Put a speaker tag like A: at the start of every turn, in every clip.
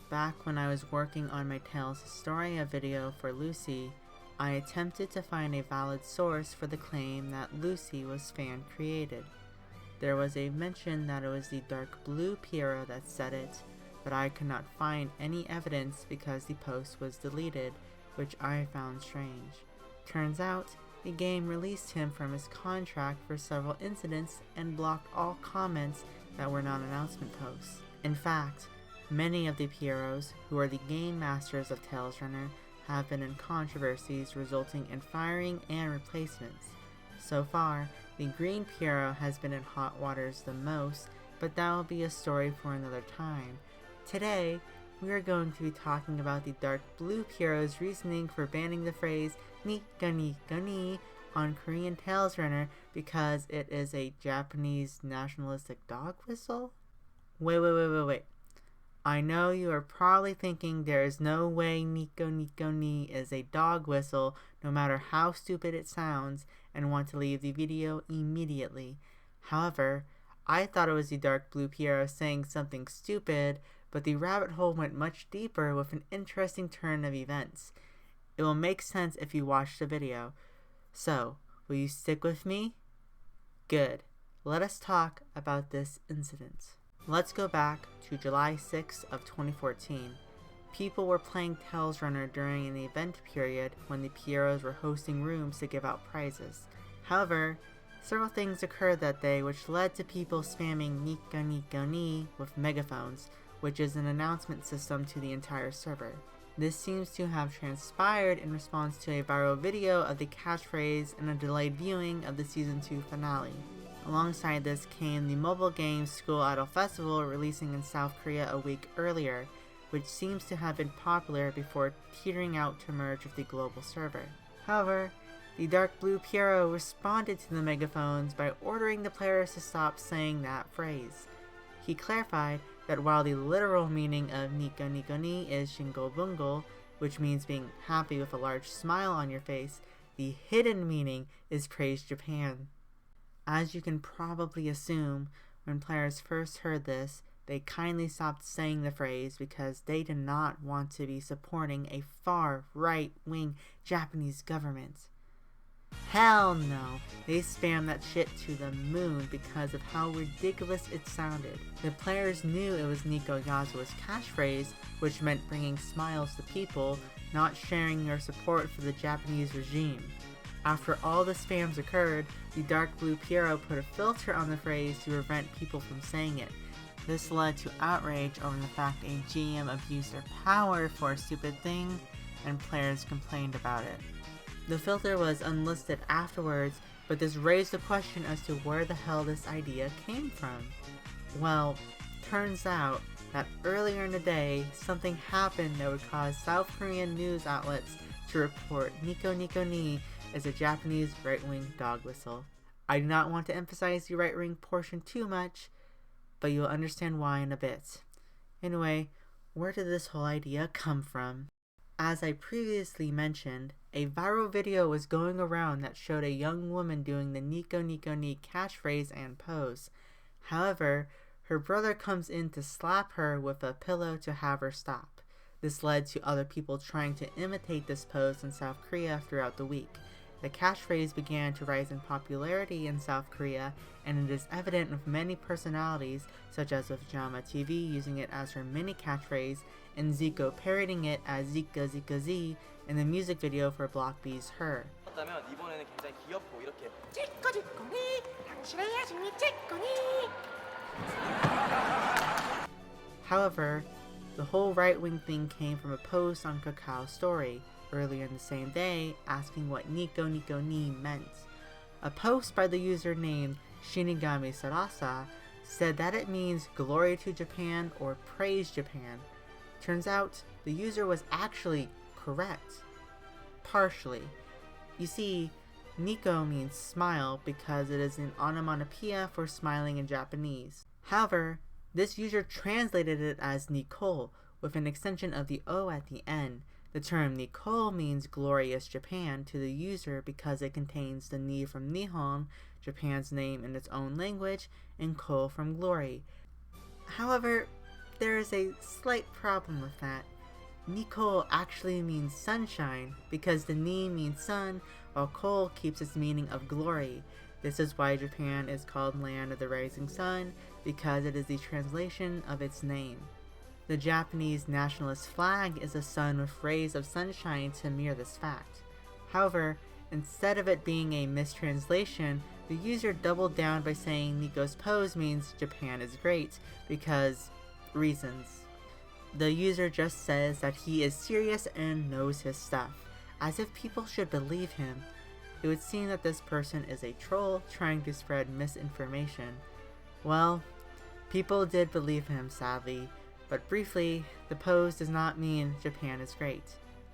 A: Back when I was working on my Tales Historia video for Lucy, I attempted to find a valid source for the claim that Lucy was fan created. There was a mention that it was the dark blue Piero that said it, but I could not find any evidence because the post was deleted, which I found strange. Turns out, the game released him from his contract for several incidents and blocked all comments that were not announcement posts. In fact, many of the Pieros, who are the game masters of Tales Runner, have been in controversies resulting in firing and replacements. So far, the green Piero has been in hot waters the most, but that will be a story for another time. Today, we are going to be talking about the dark blue Piero's reasoning for banning the phrase Nico Nico Nii on Korean Tales Runner because it is a Japanese nationalistic dog whistle? Wait. I know you are probably thinking there is no way Nico Nico Nii is a dog whistle, no matter how stupid it sounds, and want to leave the video immediately. However, I thought it was the dark blue Piero saying something stupid, but the rabbit hole went much deeper with an interesting turn of events. It will make sense if you watch the video. So, will you stick with me? Good. Let us talk about this incident. Let's go back to July 6th of 2014. People were playing Tales Runner during an event period when the Pieros were hosting rooms to give out prizes. However, several things occurred that day which led to people spamming Nico Nico Nii with megaphones, which is an announcement system to the entire server. This seems to have transpired in response to a viral video of the catchphrase and a delayed viewing of the Season 2 finale. Alongside this came the mobile game School Idol Festival releasing in South Korea a week earlier, which seems to have been popular before teetering out to merge with the global server. However, the dark blue Piero responded to the megaphones by ordering the players to stop saying that phrase. He clarified that while the literal meaning of Nico Nico Nii is Shingo, which means being happy with a large smile on your face, the hidden meaning is Praise Japan. As you can probably assume, when players first heard this, they kindly stopped saying the phrase because they did not want to be supporting a far right-wing Japanese government. Hell no, they spammed that shit to the moon because of how ridiculous it sounded. The players knew it was Nico Yasuo's catchphrase, which meant bringing smiles to people, not sharing your support for the Japanese regime. After all the spams occurred, the dark blue Piero put a filter on the phrase to prevent people from saying it. This led to outrage over the fact a GM abused their power for a stupid thing, and players complained about it. The filter was unlisted afterwards, but this raised the question as to where the hell this idea came from. Well, turns out that earlier in the day, something happened that would cause South Korean news outlets to report Nico Nico Nii as a Japanese right-wing dog whistle. I do not want to emphasize the right-wing portion too much, but you'll understand why in a bit. Anyway, where did this whole idea come from? As I previously mentioned, a viral video was going around that showed a young woman doing the Nico Nico Nii catchphrase and pose. However, her brother comes in to slap her with a pillow to have her stop. This led to other people trying to imitate this pose in South Korea throughout the week. The catchphrase began to rise in popularity in South Korea, and it is evident with many personalities, such as with Jama TV using it as her mini catchphrase, and Zico parodying it as Zika Zika Z in the music video for Block B's Her. However, the whole right-wing thing came from a post on Kakao's story earlier in the same day asking what Nico Nico Nii meant. A post by the user named Shinigami Sarasa said that it means glory to Japan or praise Japan. Turns out the user was actually correct. Partially. You see, Nico means smile because it is an onomatopoeia for smiling in Japanese. However, this user translated it as Nicole with an extension of the O at the end. The term Nicole means glorious Japan to the user because it contains the Ni from Nihon, Japan's name in its own language, and Ko from glory. However, there is a slight problem with that. Nico actually means sunshine because the Ni means sun, while Ko keeps its meaning of glory. This is why Japan is called Land of the Rising Sun, because it is the translation of its name. The Japanese nationalist flag is a sun with rays of sunshine to mirror this fact. However, instead of it being a mistranslation, the user doubled down by saying Nico's pose means Japan is great, because reasons. The user just says that he is serious and knows his stuff, as if people should believe him. It would seem that this person is a troll trying to spread misinformation. Well, people did believe him, sadly, but briefly, the pose does not mean Japan is great.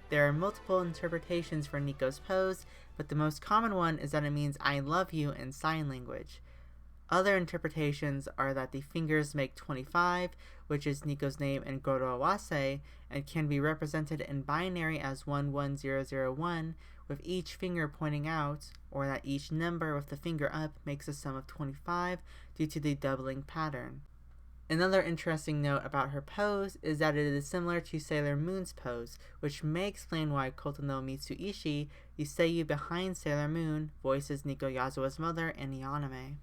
A: There are multiple interpretations for Nico's pose, but the most common one is that it means I love you in sign language. Other interpretations are that the fingers make 25, which is Nico's name in Goroawase, and can be represented in binary as 11001, with each finger pointing out, or that each number with the finger up makes a sum of 25 due to the doubling pattern. Another interesting note about her pose is that it is similar to Sailor Moon's pose, which may explain why Kotono Mitsuishi, the seiyuu behind Sailor Moon, voices Nico Yasuo's mother in the anime.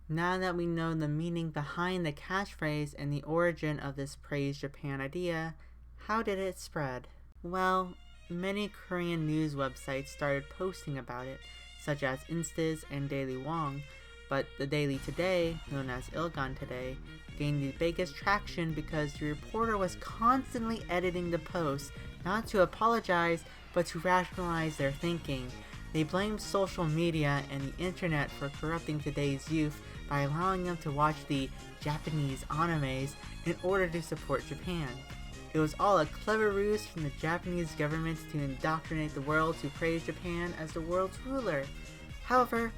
A: Now that we know the meaning behind the catchphrase and the origin of this Praise Japan idea, how did it spread? Well, many Korean news websites started posting about it, such as Insta's and Daily Wong, but the Daily Today, known as Ilgan Today, gained the biggest traction because the reporter was constantly editing the post, not to apologize, but to rationalize their thinking. They blamed social media and the internet for corrupting today's youth by allowing them to watch the Japanese animes in order to support Japan. It was all a clever ruse from the Japanese government to indoctrinate the world to praise Japan as the world's ruler. However,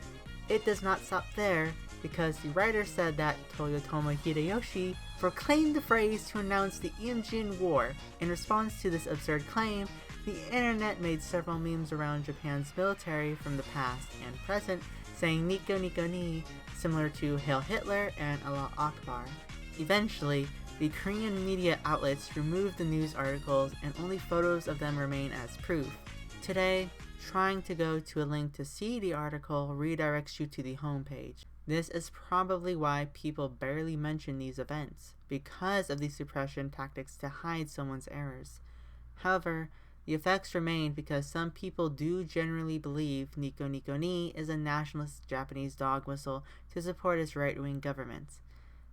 A: it does not stop there, because the writer said that Toyotomi Hideyoshi proclaimed the phrase to announce the Imjin War. In response to this absurd claim, the internet made several memes around Japan's military from the past and present, saying Nico Nico Nii, similar to Hail Hitler and Allah Akbar. Eventually, the Korean media outlets removed the news articles and only photos of them remain as proof. Today, trying to go to a link to see the article redirects you to the homepage. This is probably why people barely mention these events, because of the suppression tactics to hide someone's errors. However, the effects remain because some people do generally believe Nico Nico Nii is a nationalist Japanese dog whistle to support its right-wing government.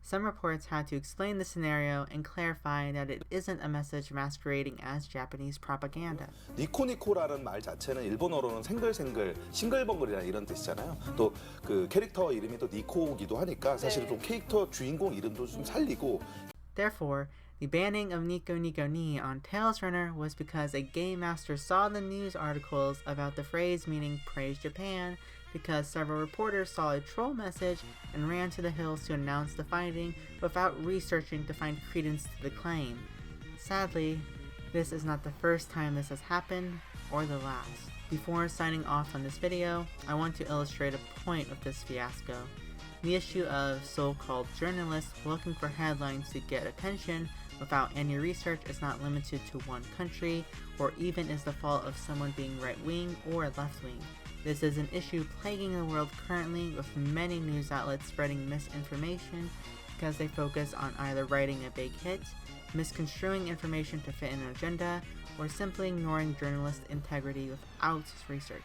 A: Some reports had to explain the scenario and clarify that it isn't a message masquerading as Japanese propaganda.
B: 니코니코라는 말 자체는 일본어로는 생글생글, 싱글벙글이라는 이런 뜻이잖아요. 또 그 캐릭터 이름이 또 니코기도 하니까 사실 좀 캐릭터 주인공 이름도 좀 살리고.
A: Therefore, the banning of Nico Nico Nii on Tails Runner was because a game master saw the news articles about the phrase meaning praise Japan, because several reporters saw a troll message and ran to the hills to announce the finding without researching to find credence to the claim. Sadly, this is not the first time this has happened, or the last. Before signing off on this video, I want to illustrate a point of this fiasco. The issue of so-called journalists looking for headlines to get attention without any research is not limited to one country, or even is the fault of someone being right-wing or left-wing. This is an issue plaguing the world currently, with many news outlets spreading misinformation because they focus on either writing a big hit, misconstruing information to fit an agenda, or simply ignoring journalist integrity without research.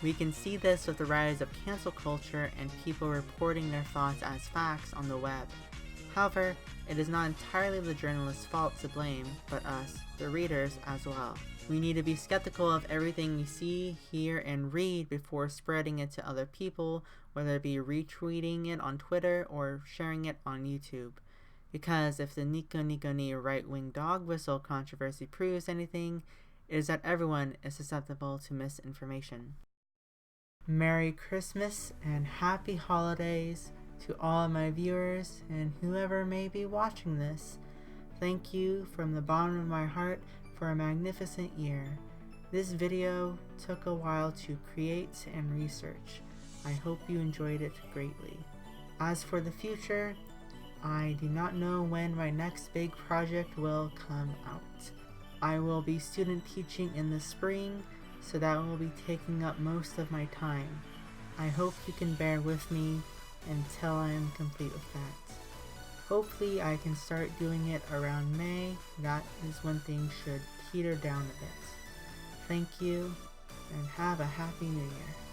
A: We can see this with the rise of cancel culture and people reporting their thoughts as facts on the web. However, it is not entirely the journalist's fault to blame, but us, the readers, as well. We need to be skeptical of everything we see, hear, and read before spreading it to other people, whether it be retweeting it on Twitter or sharing it on YouTube. Because if the Nico Nico Nii right-wing dog whistle controversy proves anything, it is that everyone is susceptible to misinformation. Merry Christmas and Happy Holidays to all my viewers and whoever may be watching this. Thank you from the bottom of my heart for a magnificent year. This video took a while to create and research. I hope you enjoyed it greatly. As for the future, I do not know when my next big project will come out. I will be student teaching in the spring, so that will be taking up most of my time. I hope you can bear with me until I am complete with that. Hopefully I can start doing it around May. That is when things should peter down a bit. Thank you, and have a happy new year.